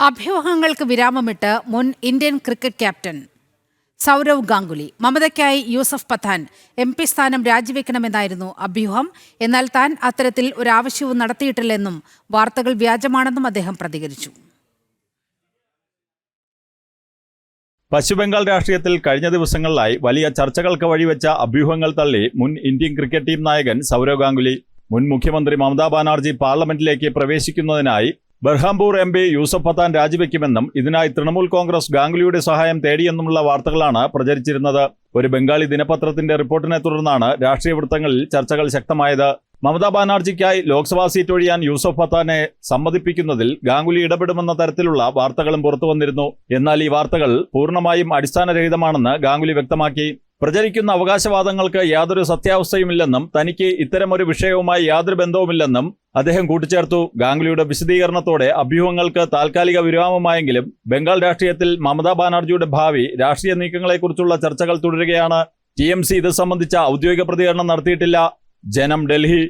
അഭ്യൂഹങ്ങൾക്ക് വിരാമമിട്ട് മുൻ Indian cricket captain Sourav Ganguly. മമതയ്ക്കായി യൂസഫ് പത്താൻ MP സ്ഥാനം രാജിവെക്കണമെന്നായിരുന്നു അഭ്യൂഹം. എന്നാൽ താൻ അത്തരത്തിൽ ഒരാവശ്യവും നടത്തിയിട്ടില്ലെന്നും വാർത്തകൾ വ്യാജമാണെന്നും അദ്ദേഹം പ്രതികരിച്ചു. പശ്ചിമബംഗാൾ രാഷ്ട്രീയത്തിൽ കഴിഞ്ഞ ദിവസങ്ങളിലായി വലിയ ചർച്ചകൾക്ക് വഴിവെച്ച അഭ്യൂഹങ്ങൾ തള്ളി മുൻ ഇന്ത്യൻ ക്രിക്കറ്റ് ടീം നായകൻ സൗരവ് ഗാംഗുലി. മുൻ മുഖ്യമന്ത്രി മമതാ ബാനർജി പാർലമെന്റിലേക്ക് പ്രവേശിക്കുന്നതിനായി ബർഹാംപൂർ MP യൂസഫ് പത്താൻ രാജിവെക്കുമെന്നും ഇതിനായി തൃണമൂൽ കോൺഗ്രസ് ഗാംഗുലിയുടെ സഹായം തേടിയെന്നുമുള്ള വാർത്തകളാണ് പ്രചരിച്ചിരുന്നത്. ഒരു ബംഗാളി ദിനപത്രത്തിന്റെ റിപ്പോർട്ടിനെ തുടർന്നാണ് രാഷ്ട്രീയ വൃത്തങ്ങളിൽ ചർച്ചകൾ ശക്തമായത്. മമതാ ബാനർജിക്കായി ലോക്സഭാ സീറ്റ് ഒഴിയാൻ യൂസഫ് പത്താനെ സമ്മതിപ്പിക്കുന്നതിൽ ഗാംഗുലി ഇടപെടുമെന്ന തരത്തിലുള്ള വാർത്തകളും പുറത്തുവന്നിരുന്നു. എന്നാൽ ഈ വാർത്തകൾ പൂർണ്ണമായും അടിസ്ഥാനരഹിതമാണെന്ന് ഗാംഗുലി വ്യക്തമാക്കി. പ്രചരിക്കുന്ന അവകാശവാദങ്ങൾക്ക് യാതൊരു സത്യാവസ്ഥയുമില്ലെന്നും തനിക്ക് ഇത്തരമൊരു വിഷയവുമായി യാതൊരു ബന്ധവുമില്ലെന്നും അദ്ദേഹം കൂട്ടിച്ചേർത്തു. ഗാംഗുലിയുടെ വിശദീകരണത്തോടെ അഭ്യൂഹങ്ങൾക്ക് താൽക്കാലിക വിരാമമായെങ്കിലും ബംഗാൾ രാഷ്ട്രീയത്തിൽ മമതാ ബാനർജിയുടെ ഭാവി രാഷ്ട്രീയ നീക്കങ്ങളെക്കുറിച്ചുള്ള ചർച്ചകൾ തുടരുകയാണ്. TMC ഇത് സംബന്ധിച്ച ഔദ്യോഗിക പ്രതികരണം നടത്തിയിട്ടില്ല. ജനം, ഡൽഹി.